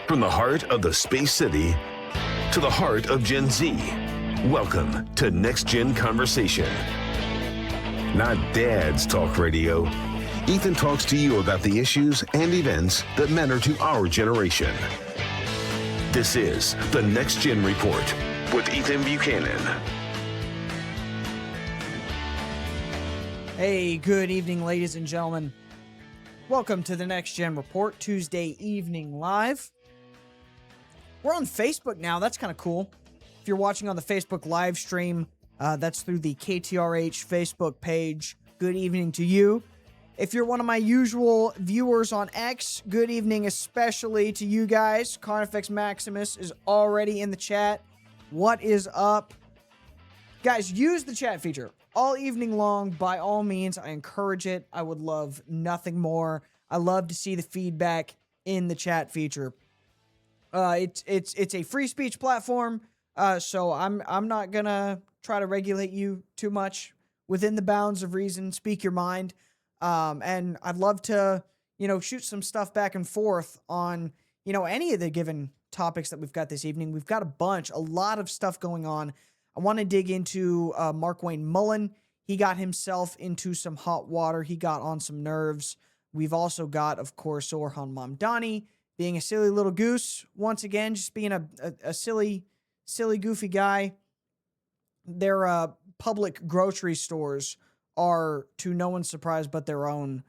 From the heart of the Space City to the heart of Gen Z, welcome to Next Gen Conversation. Not Dad's Talk Radio. Ethan talks to you about the issues and events that matter to our generation. This is the Next Gen Report with Ethan Buchanan. Hey, good evening, ladies and gentlemen. Welcome to the Next Gen Report, Tuesday evening live. We're on Facebook now. That's kind of cool. If you're watching on the Facebook live stream, that's through the KTRH Facebook page. Good evening to you. If you're one of my usual viewers on X, good evening especially to you guys. Carnifex Maximus is already in the chat. What is up? Guys, use the chat feature all evening long. By all means, I encourage it. I would love nothing more. I love to see the feedback in the chat feature. It's a free speech platform, so I'm not gonna try to regulate you too much. Within the bounds of reason, speak your mind. And I'd love to, shoot some stuff back and forth on, any of the given topics that we've got this evening. We've got a lot of stuff going on. I want to dig into Markwayne Mullin. He got himself into some hot water. He got on some nerves. We've also got, of course, Orhan Mamdani being a silly little goose. Once again, just being a silly, goofy guy. Their public grocery stores are, to no one's surprise but their own,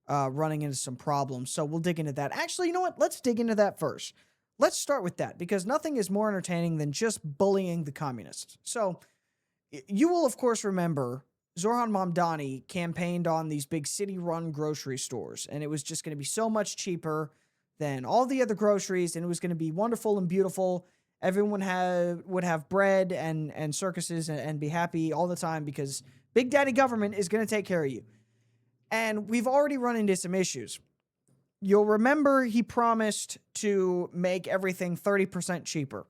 running into some problems. So we'll dig into that. Actually, you know what? Let's dig into that first. Let's start with that, because nothing is more entertaining than just bullying the communists. So you will, of course, remember Orhan Mamdani campaigned on these big city-run grocery stores, and it was just going to be so much cheaper than all the other groceries, and it was going to be wonderful and beautiful. Everyone would have bread and circuses and be happy all the time because Big Daddy government is going to take care of you. And we've already run into some issues. You'll remember he promised to make everything 30% cheaper.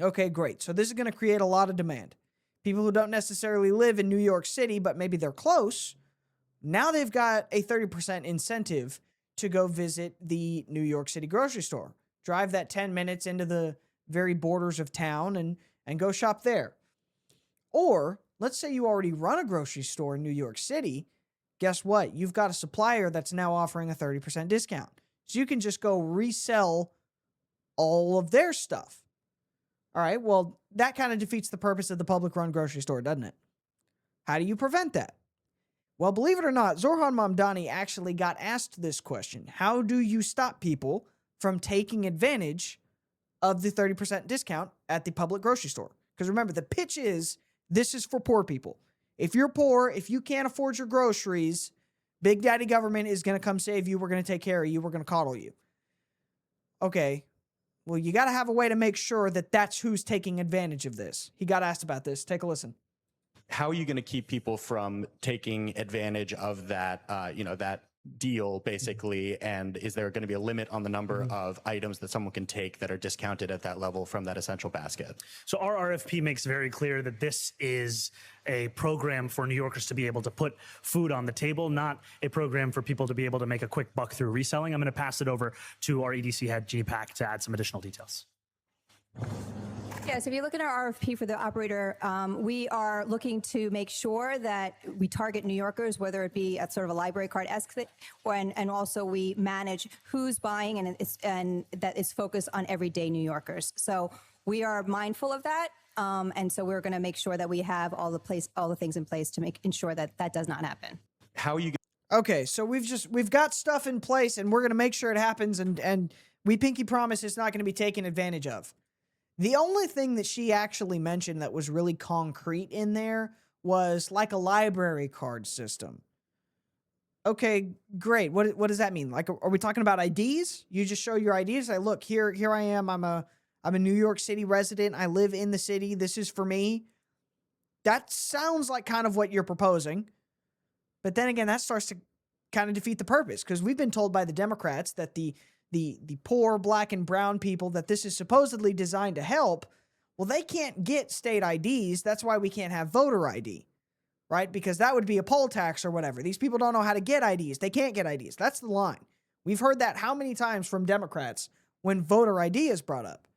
Okay, great. So this is going to create a lot of demand. People who don't necessarily live in New York City, but maybe they're close, now they've got a 30% incentive to go visit the New York City grocery store. Drive that 10 minutes into the very borders of town and go shop there. Or let's say you already run a grocery store in New York City. Guess what? You've got a supplier that's now offering a 30% discount. So you can just go resell all of their stuff. All right, well, that kind of defeats the purpose of the public-run grocery store, doesn't it? How do you prevent that? Well, believe it or not, Orhan Mamdani actually got asked this question. How do you stop people from taking advantage of the 30% discount at the public grocery store? Because remember, the pitch is, this is for poor people. If you're poor, if you can't afford your groceries, Big Daddy government is going to come save you. We're going to take care of you. We're going to coddle you. Okay, well, you got to have a way to make sure that that's who's taking advantage of this. He got asked about this. Take a listen. How are you going to keep people from taking advantage of that, that deal, basically? And is there going to be a limit on the number of items that someone can take that are discounted at that level from that essential basket? So our RFP makes very clear that this is a program for New Yorkers to be able to put food on the table, not a program for people to be able to make a quick buck through reselling. I'm going to pass it over to our EDC head, G Pack, to add some additional details. Yes, if you look at our RFP for the operator, we are looking to make sure that we target New Yorkers, whether it be at sort of a library card-esque thing, and also we manage who's buying, and that is focused on everyday New Yorkers. So we are mindful of that, and so we're going to make sure that we have all the things in place to ensure that that does not happen. How are you? Okay, so we've got stuff in place, and we're going to make sure it happens, and we pinky promise it's not going to be taken advantage of. The only thing that she actually mentioned that was really concrete in there was like a library card system. Okay, great. What does that mean? Like, are we talking about IDs? You just show your IDs. Say, look, here I am. I'm a New York City resident. I live in the city. This is for me. That sounds like kind of what you're proposing. But then again, that starts to kind of defeat the purpose, because we've been told by the Democrats that the poor black and brown people that this is supposedly designed to help, well, they can't get state IDs. That's why we can't have voter ID, right? Because that would be a poll tax or whatever. These people don't know how to get IDs. They can't get IDs. That's the line. We've heard that how many times from Democrats when voter ID is brought up.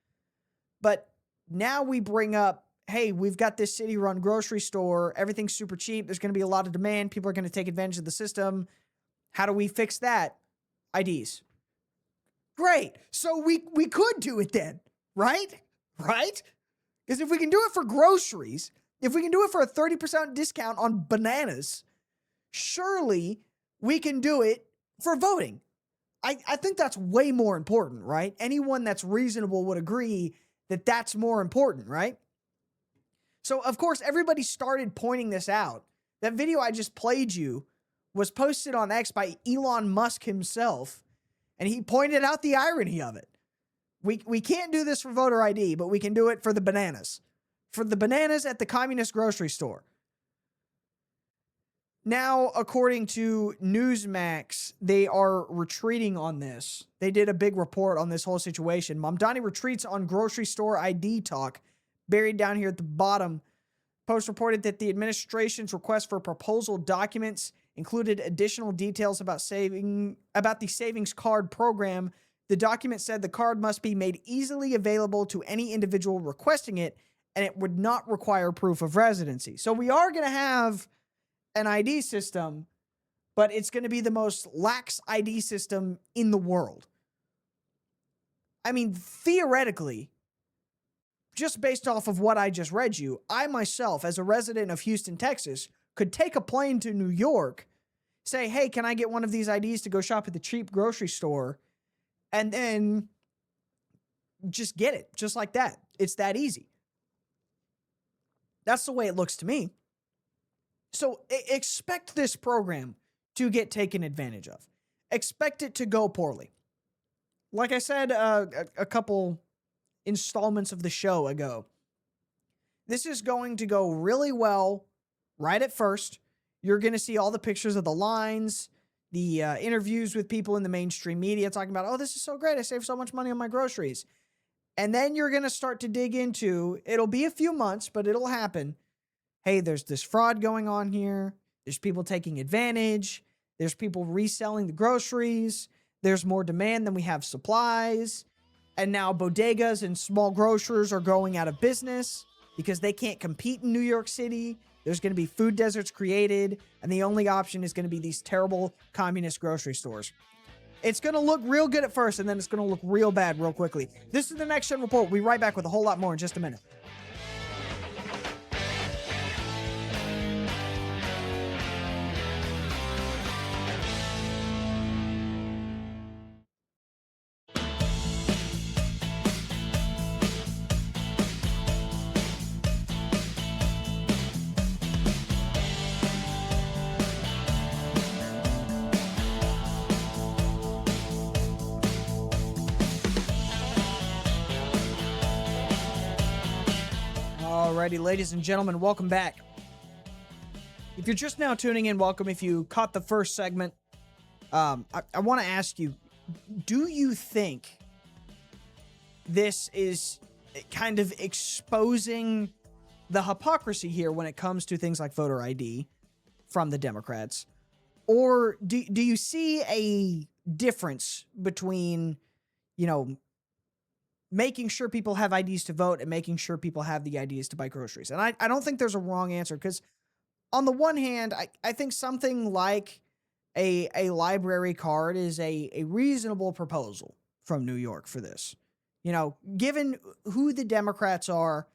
But now we bring up, hey, we've got this city-run grocery store. Everything's super cheap. There's going to be a lot of demand. People are going to take advantage of the system. How do we fix that? IDs. Great. So we could do it then, right? Right? Because if we can do it for groceries, if we can do it for a 30% discount on bananas, surely we can do it for voting. I think that's way more important, right? Anyone that's reasonable would agree that that's more important, right? So, of course, everybody started pointing this out. That video I just played you was posted on X by Elon Musk himself, and he pointed out the irony of it. We can't do this for voter ID, but we can do it for the bananas. For the bananas at the communist grocery store. Now, according to Newsmax, they are retreating on this. They did a big report on this whole situation. Mamdani retreats on grocery store ID talk. Buried down here at the bottom. Post reported that the administration's request for proposal documents included additional details about the savings card program. The document said the card must be made easily available to any individual requesting it, and it would not require proof of residency. So we are going to have an ID system, but it's going to be the most lax ID system in the world. I mean, theoretically, just based off of what I just read you, I myself, as a resident of Houston, Texas, could take a plane to New York, say, hey, can I get one of these IDs to go shop at the cheap grocery store? And then just get it, just like that. It's that easy. That's the way it looks to me. So expect this program to get taken advantage of. Expect it to go poorly. Like I said a couple installments of the show ago, this is going to go really well right at first. You're going to see all the pictures of the lines, the interviews with people in the mainstream media talking about, oh, this is so great. I saved so much money on my groceries. And then you're going to start to dig into, it'll be a few months, but it'll happen. Hey, there's this fraud going on here. There's people taking advantage. There's people reselling the groceries. There's more demand than we have supplies. And now bodegas and small grocers are going out of business because they can't compete in New York City. There's going to be food deserts created, and the only option is going to be these terrible communist grocery stores. It's going to look real good at first, and then it's going to look real bad real quickly. This is the Next Gen Report. We'll be right back with a whole lot more in just a minute. Alrighty, ladies and gentlemen, welcome back. If you're just now tuning in, welcome. If you caught the first segment, I want to ask you, do you think this is kind of exposing the hypocrisy here when it comes to things like voter ID from the Democrats? Or do you see a difference between, making sure people have IDs to vote and making sure people have the IDs to buy groceries? And I don't think there's a wrong answer, because on the one hand, I think something like a library card is a reasonable proposal from New York for this. Given who the Democrats are,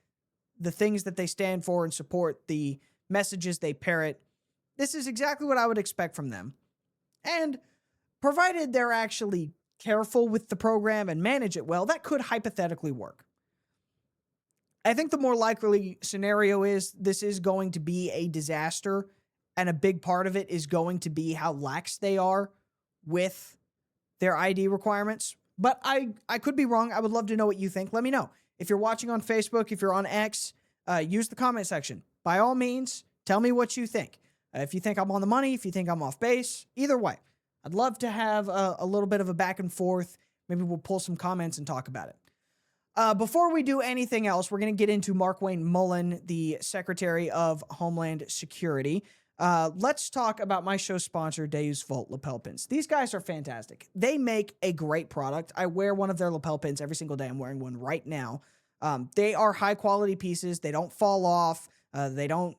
the things that they stand for and support, the messages they parrot, this is exactly what I would expect from them. And provided they're actually careful with the program and manage it well, that could hypothetically work. I think the more likely scenario is this is going to be a disaster, and a big part of it is going to be how lax they are with their ID requirements. But I could be wrong. I would love to know what you think. Let me know. If you're watching on Facebook, if you're on X, use the comment section. By all means, tell me what you think. If you think I'm on the money, if you think I'm off base, either way. I'd love to have a little bit of a back and forth. Maybe we'll pull some comments and talk about it. Before we do anything else, we're going to get into Mark Wayne Mullen, the Secretary of Homeland Security. let's talk about my show sponsor, Deus Volt lapel pins. These guys are fantastic. They make a great product. I wear one of their lapel pins every single day. I'm wearing one right now. They are high quality pieces. They don't fall off. They don't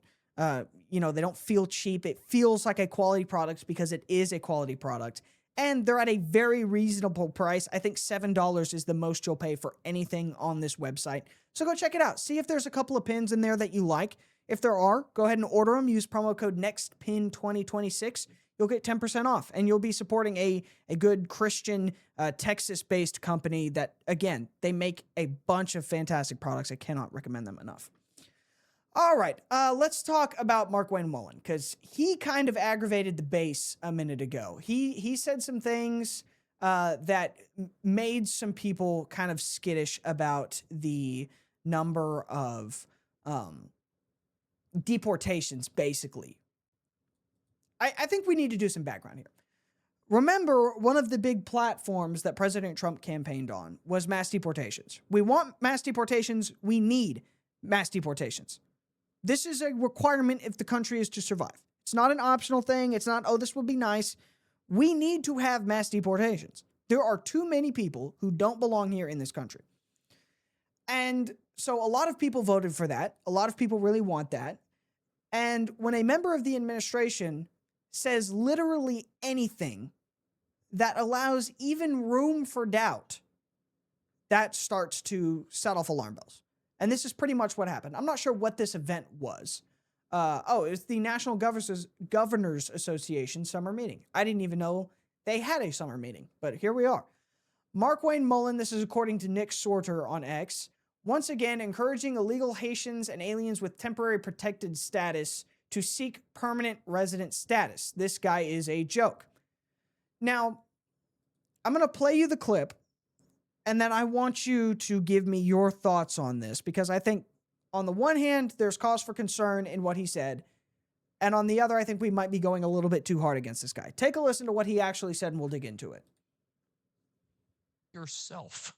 feel cheap. It feels like a quality product because it is a quality product. And they're at a very reasonable price. I think $7 is the most you'll pay for anything on this website. So go check it out. See if there's a couple of pins in there that you like. If there are, go ahead and order them. Use promo code NEXTPIN2026. You'll get 10% off, and you'll be supporting a good Christian, Texas-based company that, again, they make a bunch of fantastic products. I cannot recommend them enough. All right, let's talk about Markwayne Mullin, because he kind of aggravated the base a minute ago. He said some things that made some people kind of skittish about the number of deportations, basically. I think we need to do some background here. Remember, one of the big platforms that President Trump campaigned on was mass deportations. We want mass deportations. We need mass deportations. This is a requirement if the country is to survive. It's not an optional thing. It's not, oh, this would be nice. We need to have mass deportations. There are too many people who don't belong here in this country. And so a lot of people voted for that. A lot of people really want that. And when a member of the administration says literally anything that allows even room for doubt, that starts to set off alarm bells. And this is pretty much what happened. I'm not sure what this event was. It's the National Governors Association summer meeting. I didn't even know they had a summer meeting, but here we are. Markwayne Mullin, this is according to Nick Sorter on X, once again encouraging illegal Haitians and aliens with temporary protected status to seek permanent resident status. This guy is a joke. Now, I'm going to play you the clip, and then I want you to give me your thoughts on this, because I think on the one hand, there's cause for concern in what he said, and on the other, I think we might be going a little bit too hard against this guy. Take a listen to what he actually said, and we'll dig into it. Yourself.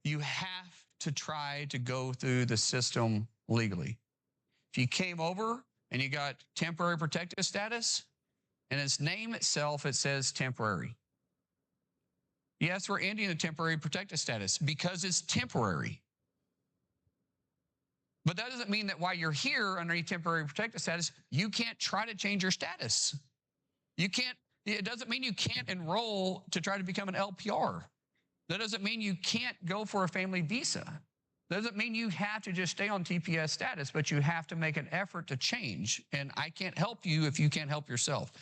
You have to try to go through the system legally. If you came over and you got temporary protected status, in its name itself, it says temporary. Yes, we're ending the temporary protected status because it's temporary. But that doesn't mean that while you're here under temporary protected status, you can't try to change your status. You can't, it doesn't mean you can't enroll to try to become an LPR. That doesn't mean you can't go for a family visa. That doesn't mean you have to just stay on TPS status, but you have to make an effort to change. And I can't help you if you can't help yourself.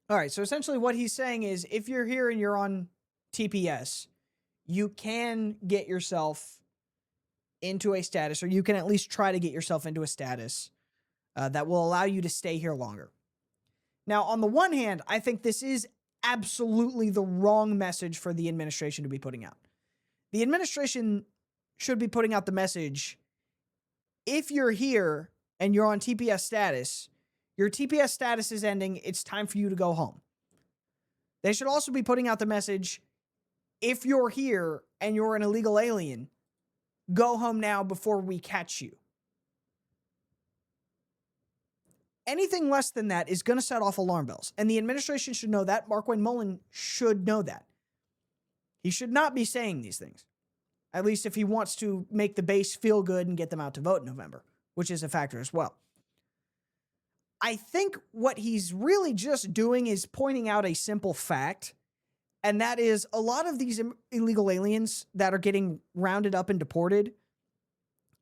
All right, so essentially what he's saying is if you're here and you're on TPS, you can get yourself into a status, or you can at least try to get yourself into a status that will allow you to stay here longer. Now, on the one hand, I think this is absolutely the wrong message for the administration to be putting out. The administration should be putting out the message, if you're here and you're on TPS status, your TPS status is ending, it's time for you to go home. They should also be putting out the message, if you're here and you're an illegal alien, go home now before we catch you. Anything less than that is going to set off alarm bells. And the administration should know that. Markwayne Mullin should know that. He should not be saying these things. At least if he wants to make the base feel good and get them out to vote in November, which is a factor as well. I think what he's really just doing is pointing out a simple fact, and that is a lot of these illegal aliens that are getting rounded up and deported,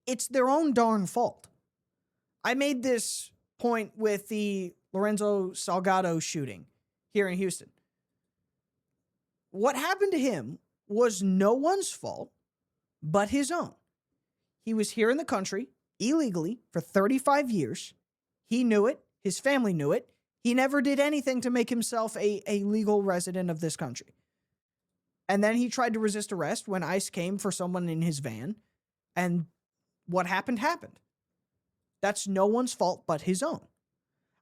it's their own darn fault. I made this point with the Lorenzo Salgado shooting here in Houston. What happened to him was no one's fault but his own. He was here in the country illegally for 35 years. He knew it. His family knew it. He never did anything to make himself a legal resident of this country. And then he tried to resist arrest when ICE came for someone in his van. And what happened happened. That's no one's fault but his own.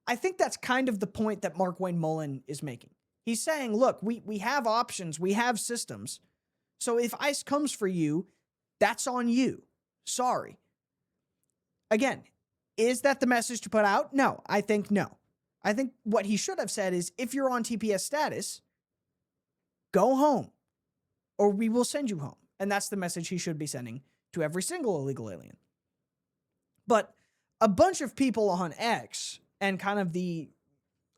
I think that's kind of the point that Markwayne Mullin is making. He's saying, look, we have options. We have systems. So if ICE comes for you, that's on you. Sorry. Again, Is that the message to put out? No, I think no. I think what he should have said is, if you're on TPS status, go home or we will send you home. And that's the message he should be sending to every single illegal alien. But a bunch of people on X and kind of the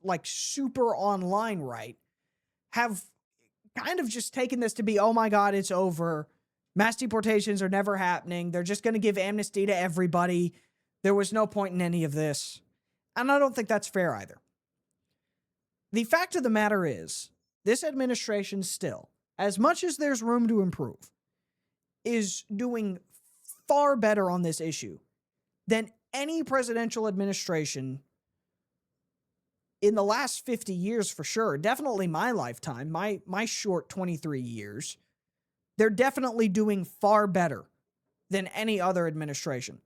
like super online right have kind of just taken this to be, oh my God, it's over. Mass deportations are never happening. They're just going to give amnesty to everybody. There was no point in any of this. And I don't think that's fair either. The fact of the matter is, this administration still, as much as there's room to improve, is doing far better on this issue than any presidential administration in the last 50 years for sure. Definitely my lifetime, my short 23 years. They're definitely doing far better than any other administration.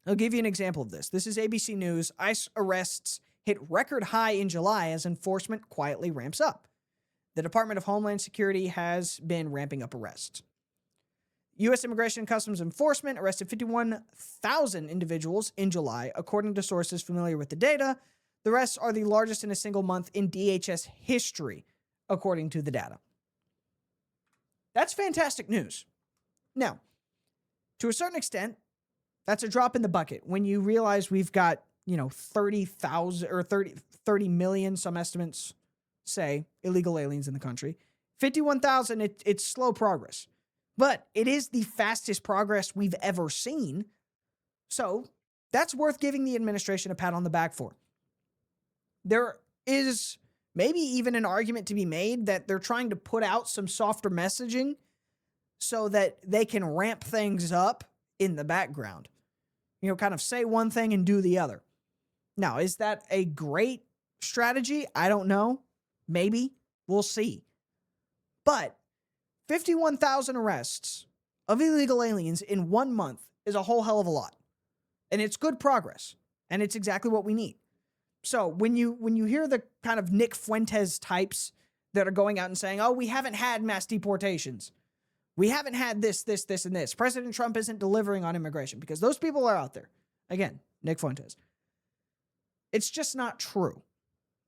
I'll give you an example of this. This is ABC News. ICE arrests hit record high in July as enforcement quietly ramps up. The Department of Homeland Security has been ramping up arrests. U.S. Immigration and Customs Enforcement arrested 51,000 individuals in July, according to sources familiar with the data. The arrests are the largest in a single month in DHS history, according to the data. That's fantastic news. Now, to a certain extent, that's a drop in the bucket when you realize we've got, 30,000 or 30 million, some estimates say, illegal aliens in the country. 51,000, it's slow progress. But it is the fastest progress we've ever seen. So that's worth giving the administration a pat on the back for. There is maybe even an argument to be made that they're trying to put out some softer messaging so that they can ramp things up in the background. Kind of say one thing and do the other. Now, is that a great strategy? I don't know. Maybe. We'll see. But 51,000 arrests of illegal aliens in 1 month is a whole hell of a lot. And it's good progress. And it's exactly what we need. So when you hear the kind of Nick Fuentes types that are going out and saying, oh, we haven't had mass deportations. We haven't had this, and this. President Trump isn't delivering on immigration, because those people are out there. Again, Nick Fuentes. It's just not true.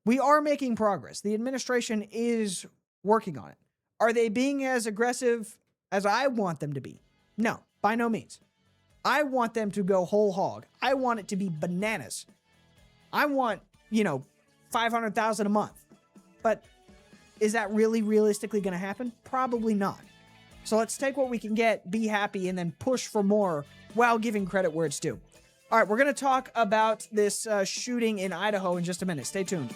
We are making progress. The administration is working on it. Are they being as aggressive as I want them to be? No, by no means. I want them to go whole hog. I want it to be bananas. I want, 500,000 a month. But is that really realistically going to happen? Probably not. So let's take what we can get, be happy, and then push for more while giving credit where it's due. All right, we're going to talk about this shooting in Idaho in just a minute. Stay tuned.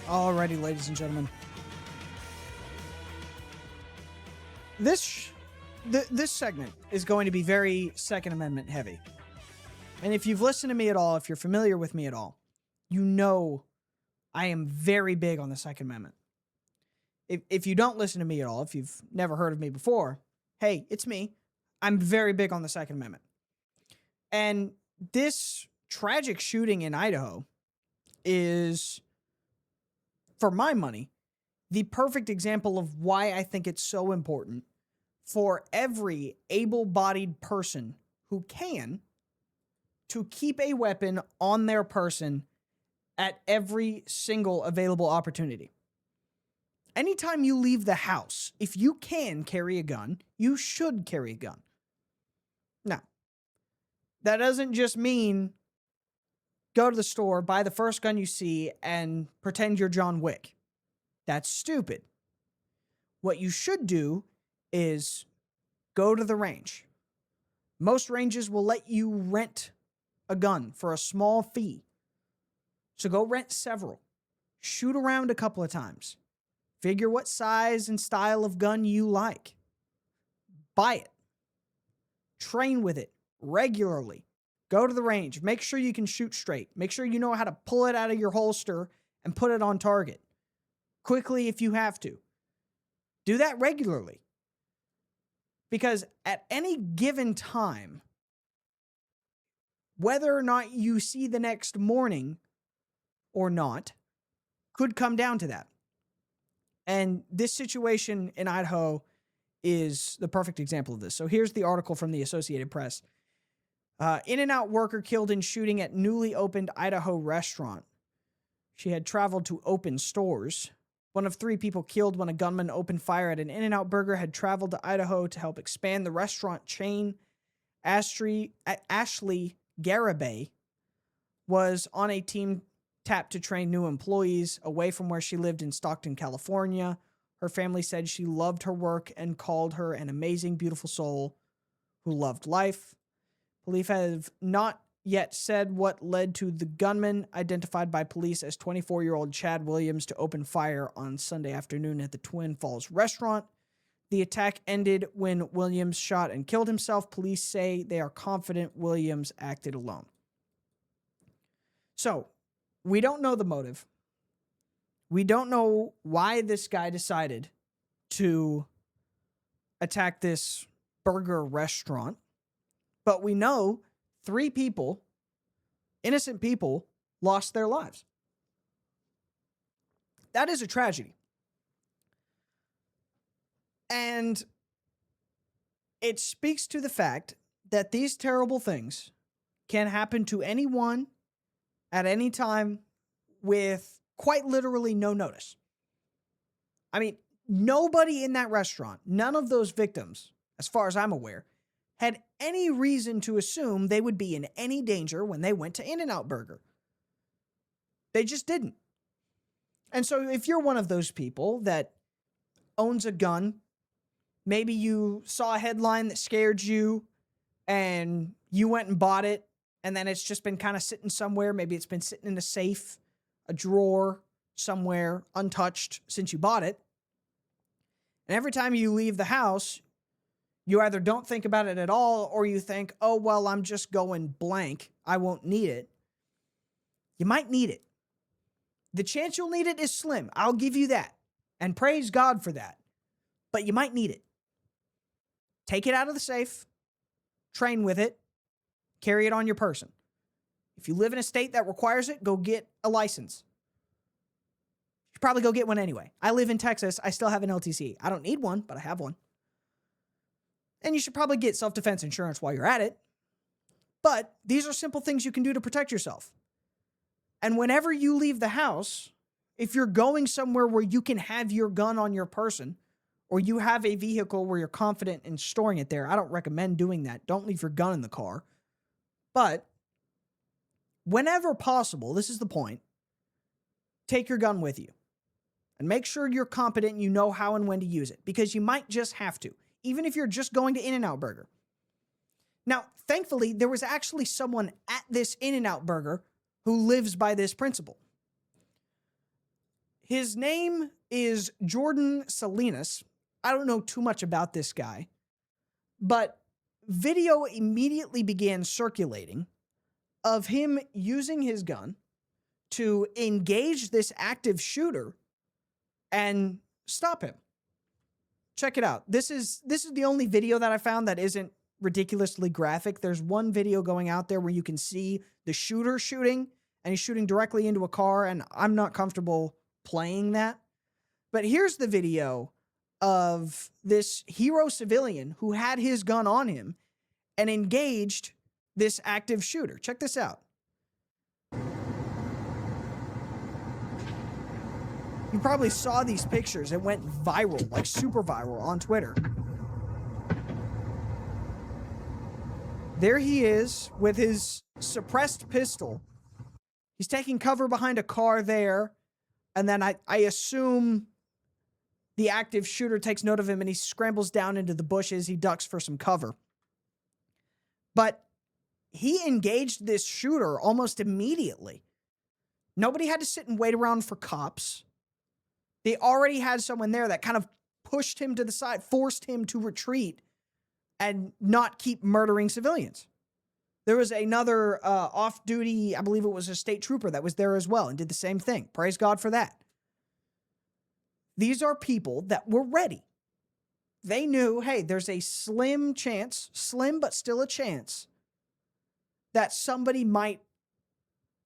Alrighty, ladies and gentlemen. This segment is going to be very Second Amendment heavy. And if you've listened to me at all, if you're familiar with me at all, you know I am very big on the Second Amendment. If you don't listen to me at all, if you've never heard of me before, hey, it's me. I'm very big on the Second Amendment. And this tragic shooting in Idaho is, for my money, the perfect example of why I think it's so important for every able-bodied person who can to keep a weapon on their person at every single available opportunity. Anytime you leave the house, if you can carry a gun, you should carry a gun. Now, that doesn't just mean go to the store, buy the first gun you see, and pretend you're John Wick. That's stupid. What you should do is go to the range. Most ranges will let you rent a gun for a small fee. So go rent several. Shoot around a couple of times. Figure what size and style of gun you like. Buy it. Train with it regularly. Go to the range. Make sure you can shoot straight. Make sure you know how to pull it out of your holster and put it on target. quickly if you have to. Do that regularly. Because at any given time, whether or not you see the next morning or not could come down to that. And this situation in Idaho is the perfect example of this. So here's the article from the Associated Press. In-N-Out worker killed in shooting at newly opened Idaho restaurant. She had traveled to open stores. One of 3 people killed when a gunman opened fire at an In-N-Out burger had traveled to Idaho to help expand the restaurant chain. Ashley Garibay was on a team tapped to train new employees away from where she lived in Stockton, California. Her family said she loved her work and called her an amazing, beautiful soul who loved life. Police have not yet said what led to the gunman, identified by police as 24-year-old Chad Williams, to open fire on Sunday afternoon at the Twin Falls restaurant. The attack ended when Williams shot and killed himself. Police say they are confident Williams acted alone. So, we don't know the motive. We don't know why this guy decided to attack this burger restaurant. But we know 3 people, innocent people, lost their lives. That is a tragedy. And it speaks to the fact that these terrible things can happen to anyone at any time with quite literally no notice. I mean, nobody in that restaurant, none of those victims, as far as I'm aware, had any reason to assume they would be in any danger when they went to In-N-Out Burger. They just didn't. And so if you're one of those people that owns a gun, maybe you saw a headline that scared you and you went and bought it, and then it's just been kind of sitting somewhere. Maybe it's been sitting in a safe, a drawer, somewhere untouched since you bought it. And every time you leave the house, you either don't think about it at all, or you think, oh, well, I'm just going blank. I won't need it. You might need it. The chance you'll need it is slim. I'll give you that. And praise God for that. But you might need it. Take it out of the safe. Train with it. Carry it on your person. If you live in a state that requires it, go get a license. You should probably go get one anyway. I live in Texas. I still have an LTC. I don't need one, but I have one. And you should probably get self-defense insurance while you're at it. But these are simple things you can do to protect yourself. And whenever you leave the house, if you're going somewhere where you can have your gun on your person, or you have a vehicle where you're confident in storing it there, I don't recommend doing that. Don't leave your gun in the car. But whenever possible, this is the point, take your gun with you. And make sure you're competent and you know how and when to use it. Because you might just have to. Even if you're just going to In-N-Out Burger. Now, thankfully, there was actually someone at this In-N-Out Burger who lives by this principle. His name is Jordan Salinas. I don't know too much about this guy, but video immediately began circulating of him using his gun to engage this active shooter and stop him. Check it out. This is the only video that I found that isn't ridiculously graphic. There's one video going out there where you can see the shooter shooting, and he's shooting directly into a car, and I'm not comfortable playing that. But here's the video of this hero civilian who had his gun on him and engaged this active shooter. Check this out. You probably saw these pictures. It went viral, like super viral on Twitter. There he is with his suppressed pistol. He's taking cover behind a car there. And then I assume the active shooter takes note of him and he scrambles down into the bushes. He ducks for some cover. But he engaged this shooter almost immediately. Nobody had to sit and wait around for cops. They already had someone there that kind of pushed him to the side, forced him to retreat and not keep murdering civilians. There was another off-duty, I believe it was a state trooper that was there as well and did the same thing. Praise God for that. These are people that were ready. They knew, hey, there's a slim chance, slim but still a chance, that somebody might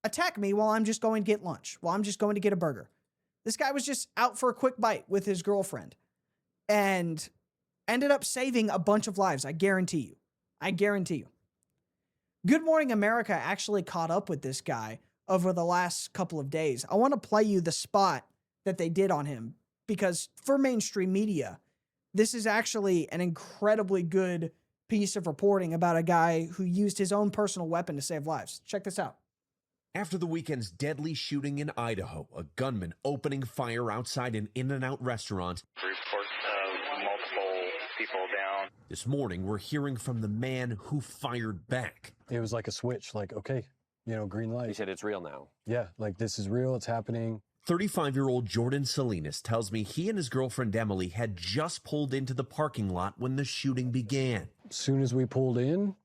attack me while I'm just going to get lunch, while I'm just going to get a burger. This guy was just out for a quick bite with his girlfriend and ended up saving a bunch of lives. I guarantee you. I guarantee you. Good Morning America actually caught up with this guy over the last couple of days. I want to play you the spot that they did on him because for mainstream media, this is actually an incredibly good piece of reporting about a guy who used his own personal weapon to save lives. Check this out. After the weekend's deadly shooting in Idaho, a gunman opening fire outside an In-N-Out restaurant. Report multiple people down. This morning, we're hearing from the man who fired back. It was like a switch, like, okay, green light. He said it's real now. Yeah, like this is real, it's happening. 35-year-old Jordan Salinas tells me he and his girlfriend Emily had just pulled into the parking lot when the shooting began. As soon as we pulled in,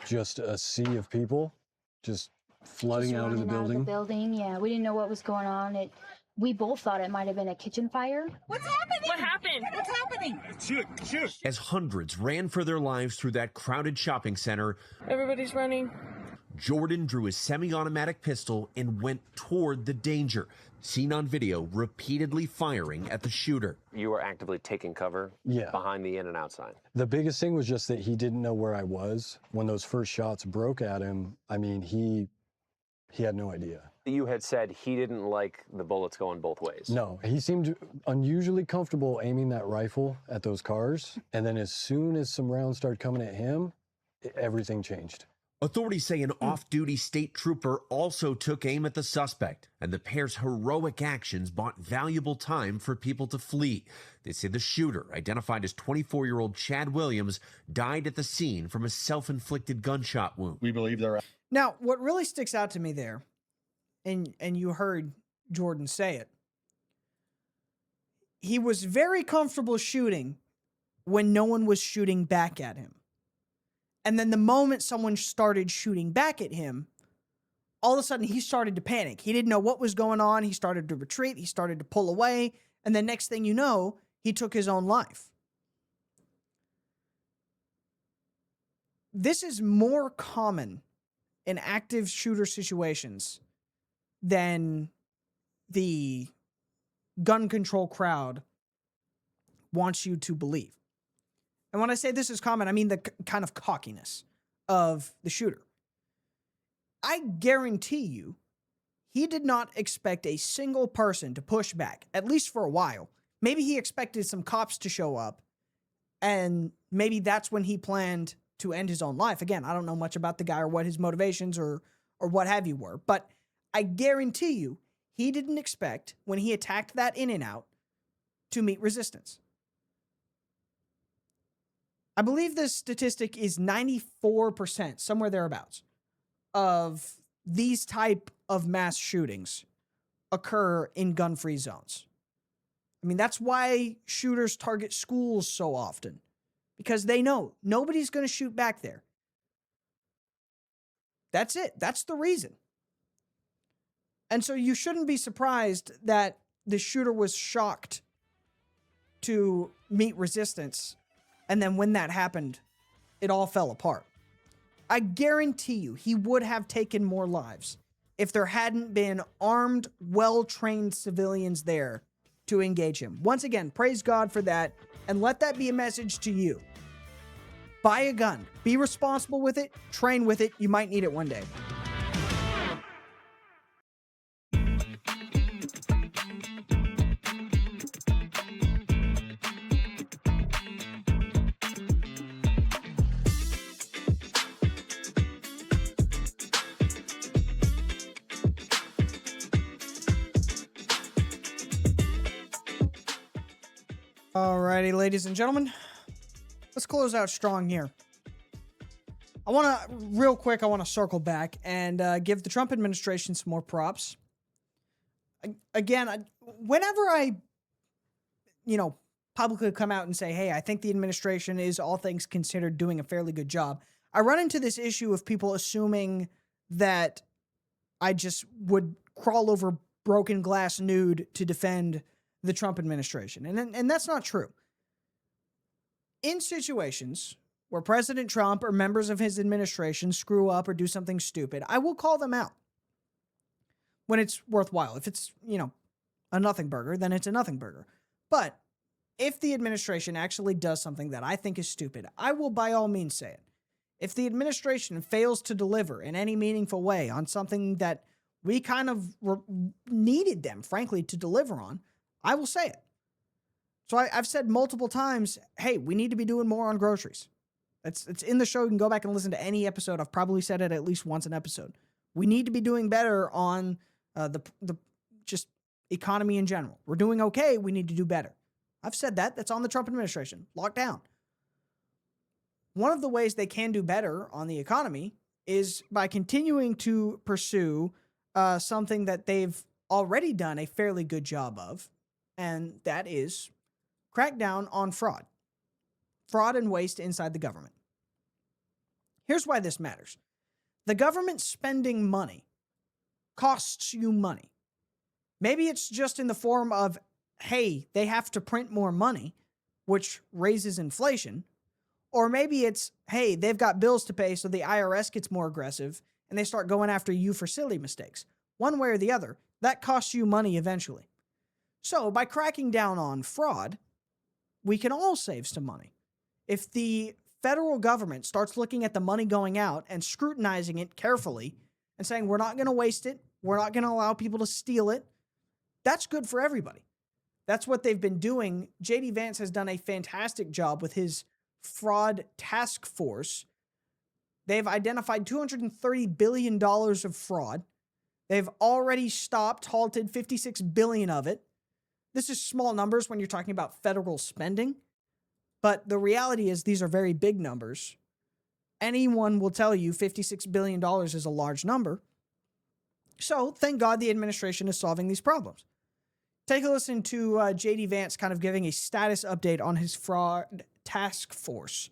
just a sea of people just flooding out of the building. Yeah, we didn't know what was going on. We both thought it might have been a kitchen fire. What's happening? What happened? What's happening? Shoot. As hundreds ran for their lives through that crowded shopping center, Everybody's running. Jordan drew his semi-automatic pistol and went toward the danger, seen on video repeatedly firing at the shooter. You were actively taking cover behind the In-N-Out sign. The biggest thing was just that he didn't know where I was. When those first shots broke at him, I mean, he had no idea. You had said he didn't like the bullets going both ways. No, he seemed unusually comfortable aiming that rifle at those cars. And then as soon as some rounds started coming at him, everything changed. Authorities say an off-duty state trooper also took aim at the suspect, and the pair's heroic actions bought valuable time for people to flee. They say the shooter, identified as 24-year-old Chad Williams, died at the scene from a self-inflicted gunshot wound. We believe they're... Now, what really sticks out to me there, and you heard Jordan say it, he was very comfortable shooting when no one was shooting back at him. And then the moment someone started shooting back at him, all of a sudden he started to panic. He didn't know what was going on. He started to retreat. He started to pull away. And the next thing you know, he took his own life. This is more common in active shooter situations than the gun control crowd wants you to believe. And when I say this is common, I mean the kind of cockiness of the shooter. I guarantee you, he did not expect a single person to push back, at least for a while. Maybe he expected some cops to show up, and maybe that's when he planned to end his own life. Again, I don't know much about the guy or what his motivations or what have you were, but I guarantee you, he didn't expect, when he attacked that In-N-Out, to meet resistance. I believe this statistic is 94%, somewhere thereabouts, of these type of mass shootings occur in gun-free zones. I mean, that's why shooters target schools so often, because they know nobody's going to shoot back there. That's it. That's the reason. And so you shouldn't be surprised that the shooter was shocked to meet resistance. And then when that happened, it all fell apart. I guarantee you he would have taken more lives if there hadn't been armed, well-trained civilians there to engage him. Once again, praise God for that, and let that be a message to you. Buy a gun. Be responsible with it. Train with it. You might need it one day. Alrighty, ladies and gentlemen, let's close out strong here. I want to circle back and give the Trump administration some more props. Again, whenever I, publicly come out and say, hey, I think the administration is, all things considered, doing a fairly good job, I run into this issue of people assuming that I just would crawl over broken glass nude to defend the Trump administration. And that's not true. In situations where President Trump or members of his administration screw up or do something stupid, I will call them out when it's worthwhile. If it's, a nothing burger, then it's a nothing burger. But if the administration actually does something that I think is stupid, I will by all means say it. If the administration fails to deliver in any meaningful way on something that we kind of needed them, frankly, to deliver on, I will say it. So I've said multiple times, hey, we need to be doing more on groceries. It's in the show. You can go back and listen to any episode. I've probably said it at least once an episode. We need to be doing better on the just economy in general. We're doing okay. We need to do better. I've said that. That's on the Trump administration. Locked down. One of the ways they can do better on the economy is by continuing to pursue something that they've already done a fairly good job of, and that is crack down on fraud and waste inside the government. Here's why this matters. The government spending money costs you money. Maybe it's just in the form of, hey, they have to print more money, which raises inflation. Or maybe it's, hey, they've got bills to pay, so the IRS gets more aggressive and they start going after you for silly mistakes. One way or the other, that costs you money eventually. So by cracking down on fraud, we can all save some money. If the federal government starts looking at the money going out and scrutinizing it carefully and saying, we're not going to waste it, we're not going to allow people to steal it, that's good for everybody. That's what they've been doing. J.D. Vance has done a fantastic job with his fraud task force. They've identified $230 billion of fraud. They've already halted $56 billion of it. This is small numbers when you're talking about federal spending, but the reality is these are very big numbers. Anyone will tell you $56 billion is a large number. So thank God the administration is solving these problems. Take a listen to J.D. Vance kind of giving a status update on his fraud task force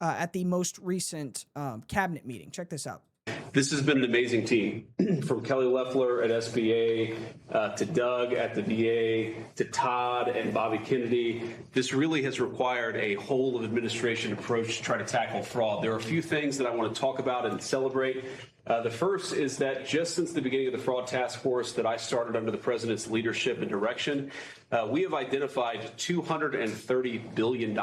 at the most recent cabinet meeting. Check this out. This has been an amazing team, from Kelly Loeffler at SBA to Doug at the VA to Todd and Bobby Kennedy. This really has required a whole of administration approach to try to tackle fraud. There are a few things that I want to talk about and celebrate. The first is that just since the beginning of the fraud task force that I started under the president's leadership and direction, we have identified $230 billion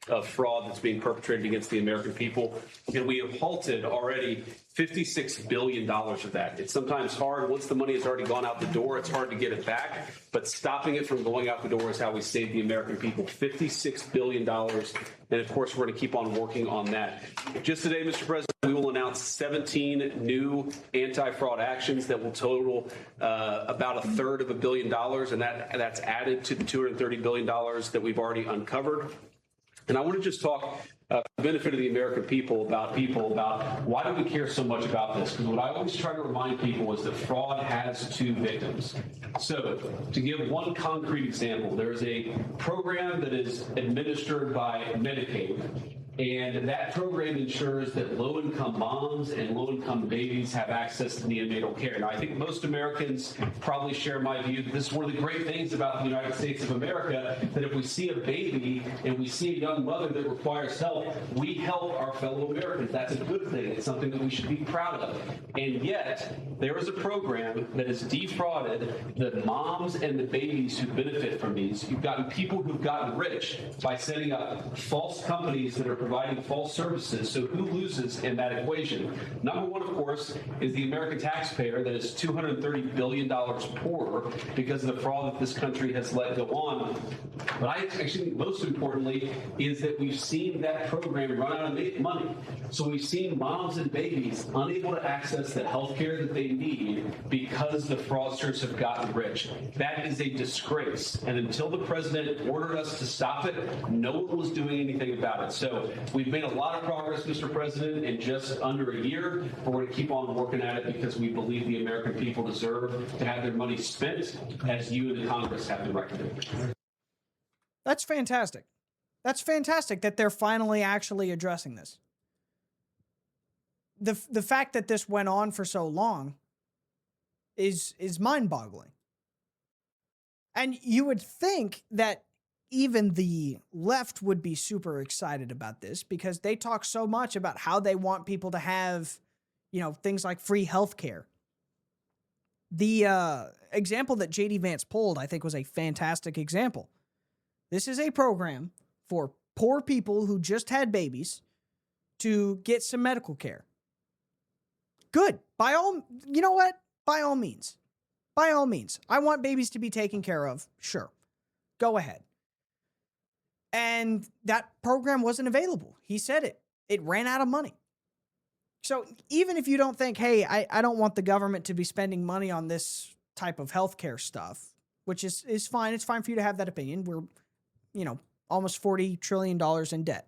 of fraud that's being perpetrated against the American people. And we have halted already $56 billion of that. It's sometimes hard. Once the money has already gone out the door, it's hard to get it back. But stopping it from going out the door is how we save the American people. $56 billion. And of course, we're going to keep on working on that. Just today, Mr. President, we will announce 17 new anti-fraud actions that will total about $1/3 of $1 billion. And that's added to the $230 billion that we've already uncovered. And I want to just talk for the benefit of the American people about why do we care so much about this? Because what I always try to remind people is that fraud has two victims. So to give one concrete example, there's a program that is administered by Medicaid. And that program ensures that low-income moms and low-income babies have access to neonatal care. Now, I think most Americans probably share my view that this is one of the great things about the United States of America, that if we see a baby and we see a young mother that requires help, we help our fellow Americans. That's a good thing. It's something that we should be proud of. And yet, there is a program that has defrauded the moms and the babies who benefit from these. You've gotten people who've gotten rich by setting up false companies that are providing false services. So who loses in that equation? Number one, of course, is the American taxpayer that is $230 billion poorer because of the fraud that this country has let go on. But I actually think most importantly is that we've seen that program run out of money. So we've seen moms and babies unable to access the health care that they need because the fraudsters have gotten rich. That is a disgrace. And until the president ordered us to stop it, no one was doing anything about it. So we've made a lot of progress, Mr. President, in just under a year, but we're going to keep on working at it because we believe the American people deserve to have their money spent as you and the Congress have the right to do. That's fantastic. That's fantastic that they're finally actually addressing this. The fact that this went on for so long is mind-boggling. And you would think that even the left would be super excited about this because they talk so much about how they want people to have, things like free healthcare. The example that JD Vance pulled, I think, was a fantastic example. This is a program for poor people who just had babies to get some medical care. Good. You know what? By all means. By all means. I want babies to be taken care of. Sure. Go ahead. And that program wasn't available. He said it. It ran out of money. So even if you don't think, hey, I don't want the government to be spending money on this type of healthcare stuff, which is fine. It's fine for you to have that opinion. We're, almost $40 trillion in debt.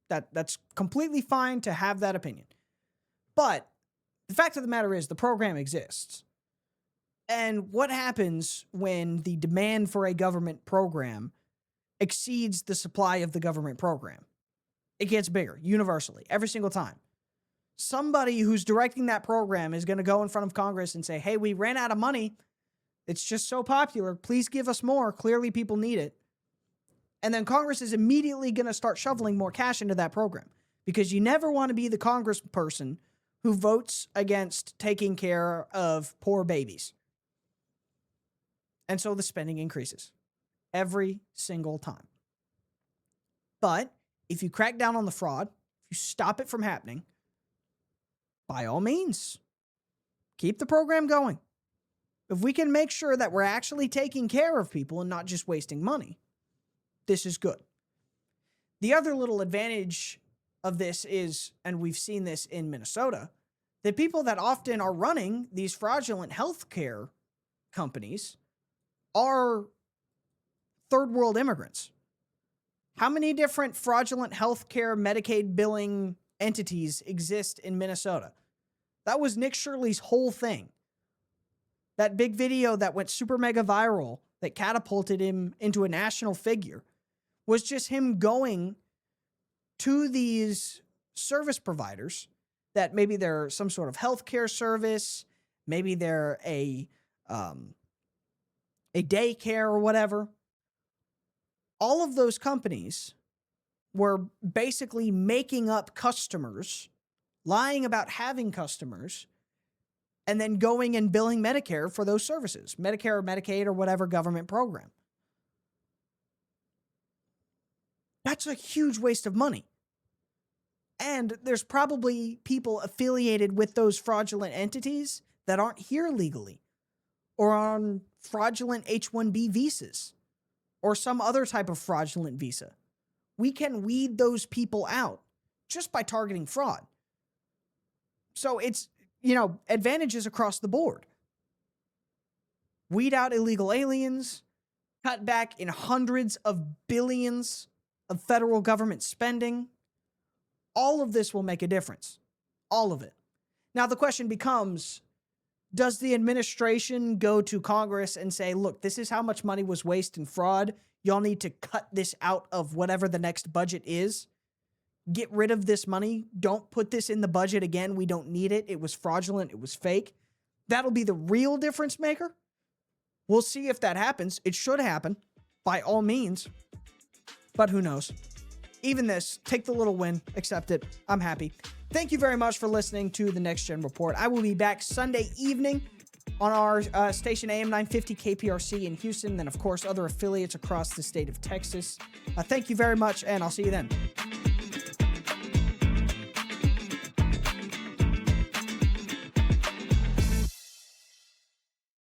That's completely fine to have that opinion. But the fact of the matter is the program exists. And what happens when the demand for a government program exceeds the supply of the government program? It gets bigger, universally, every single time. Somebody who's directing that program is going to go in front of Congress and say, hey, we ran out of money. It's just so popular. Please give us more. Clearly, people need it. And then Congress is immediately going to start shoveling more cash into that program because you never want to be the congressperson who votes against taking care of poor babies. And so the spending increases every single time. But if you crack down on the fraud, if you stop it from happening, by all means, keep the program going. If we can make sure that we're actually taking care of people and not just wasting money, this is good. The other little advantage of this is, and we've seen this in Minnesota, the people that often are running these fraudulent healthcare companies are third world immigrants. How many different fraudulent healthcare Medicaid billing entities exist in Minnesota? That was Nick Shirley's whole thing. That big video that went super mega viral that catapulted him into a national figure was just him going to these service providers that maybe they're some sort of healthcare service, maybe they're a daycare or whatever. All of those companies were basically making up customers, lying about having customers, and then going and billing Medicare for those services, Medicare or Medicaid or whatever government program. That's a huge waste of money. And there's probably people affiliated with those fraudulent entities that aren't here legally or on fraudulent H-1B visas or some other type of fraudulent visa. We can weed those people out just by targeting fraud. So it's, advantages across the board. Weed out illegal aliens, cut back in hundreds of billions of federal government spending. All of this will make a difference. All of it. Now, the question becomes, does the administration go to Congress and say, look, this is how much money was wasted in fraud. Y'all need to cut this out of whatever the next budget is. Get rid of this money. Don't put this in the budget again. We don't need it. It was fraudulent. It was fake. That'll be the real difference maker. We'll see if that happens. It should happen, by all means. But who knows? Even this, take the little win, accept it. I'm happy. Thank you very much for listening to the Next Gen Report. I will be back Sunday evening on our station AM 950 KPRC in Houston, and of course other affiliates across the state of Texas. Thank you very much, and I'll see you then.